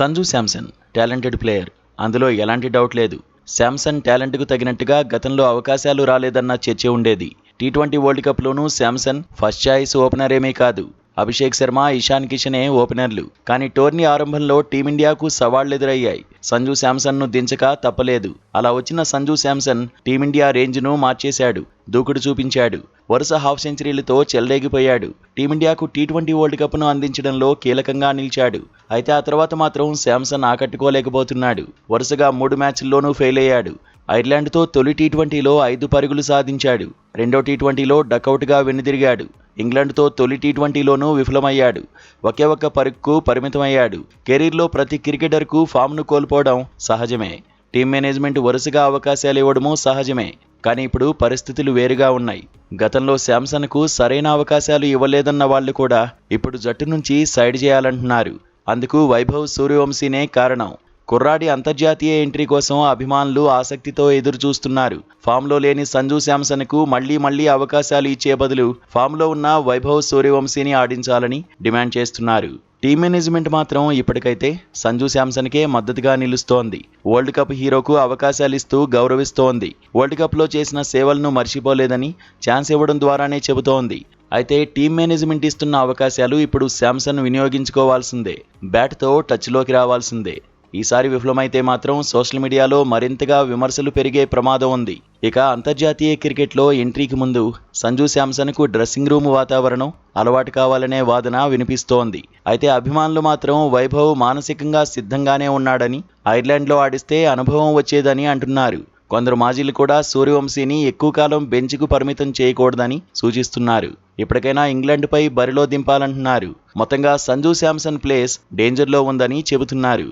Sanju Samson talented player, అందులో ఎలాంటి doubt లేదు. శాంసన్ టాలెంట్కు తగినట్టుగా గతంలో అవకాశాలు రాలేదన్న చర్చ ఉండేది. టీ20 వరల్డ్ కప్లోనూ శాంసన్ ఫస్ట్ చాయిస్ ఓపెనరేమీ కాదు. అభిషేక్ శర్మ, ఇషాన్ కిషనే ఓపెనర్లు. కానీ టోర్నీ ఆరంభంలో టీమిండియాకు సవాళ్లెదురయ్యాయి. సంజు శాంసన్ను దించక తప్పలేదు. అలా వచ్చిన సంజు శాంసన్ టీమిండియా రేంజ్ను మార్చేశాడు. దూకుడు చూపించాడు. వరుస హాఫ్ సెంచరీలతో చెలరేగిపోయాడు. టీమిండియాకు టీ20 వరల్డ్ కప్ను అందించడంలో కీలకంగా నిలిచాడు. అయితే ఆ తర్వాత మాత్రం శాంసన్ ఆకట్టుకోలేకపోతున్నాడు. వరుసగా 3 మ్యాచ్ల్లోనూ ఫెయిల్ అయ్యాడు. ఐర్లాండ్తో తొలి టీ20లో 5 పరుగులు సాధించాడు. రెండో టీ20లో డకౌట్గా వెనుదిరిగాడు. ఇంగ్లాండ్తో తొలి టీ20లోనూ విఫలమయ్యాడు. ఒకే ఒక్క పరుగుకు పరిమితమయ్యాడు. కెరీర్లో ప్రతి క్రికెటర్కు ఫామ్ను కోల్పోవడం సహజమే. టీం మేనేజ్మెంట్ వరుసగా అవకాశాలు ఇవ్వడమూ సహజమే. కానీ ఇప్పుడు పరిస్థితులు వేరుగా ఉన్నాయి. గతంలో శాంసన్కు సరైన అవకాశాలు ఇవ్వలేదన్న వాళ్లు కూడా ఇప్పుడు జట్టు నుంచి సైడ్ చేయాలంటున్నారు. అందుకు వైభవ్ సూర్యవంశీనే కారణం. కుర్రాడి అంతర్జాతీయ ఎంట్రీ కోసం అభిమానులు ఆసక్తితో ఎదురుచూస్తున్నారు. ఫామ్లో లేని సంజు శాంసన్కు మళ్లీ అవకాశాలు ఇచ్చే బదులు ఫామ్లో ఉన్న వైభవ్ సూర్యవంశీని ఆడించాలని డిమాండ్ చేస్తున్నారు. టీం మేనేజ్మెంట్ మాత్రం ఇప్పటికైతే సంజు శాంసన్కే మద్దతుగా నిలుస్తోంది. వరల్డ్ కప్ హీరోకు అవకాశాలిస్తూ గౌరవిస్తోంది. వరల్డ్ కప్లో చేసిన సేవలను మర్చిపోలేదని ఛాన్స్ ఇవ్వడం ద్వారానే చెబుతోంది. అయితే టీం మేనేజ్మెంట్ ఇస్తున్న అవకాశాలు ఇప్పుడు శాంసన్ వినియోగించుకోవాల్సిందే. బ్యాట్తో టచ్లోకి రావాల్సిందే. ఈసారి విఫలమైతే మాత్రం సోషల్ మీడియాలో మరింతగా విమర్శలు పెరిగే ప్రమాదం ఉంది. ఇక అంతర్జాతీయ క్రికెట్లో ఎంట్రీకి ముందు సంజు శాంసన్కు డ్రెస్సింగ్ రూమ్ వాతావరణం అలవాటు కావాలనే వాదన వినిపిస్తోంది. అయితే అభిమానులు మాత్రం వైభవ్ మానసికంగా సిద్ధంగానే ఉన్నాడని, ఐర్లాండ్లో ఆడిస్తే అనుభవం వచ్చేదని అంటున్నారు. కొందరు మాజీలు కూడా సూర్యవంశీని ఎక్కువ కాలం బెంచ్కు పరిమితం చేయకూడదని సూచిస్తున్నారు. ఇప్పటికైనా ఇంగ్లాండ్పై బరిలో దింపాలంటున్నారు. మొత్తంగా సంజు శాంసన్ ప్లేస్ డేంజర్లో ఉందని చెబుతున్నారు.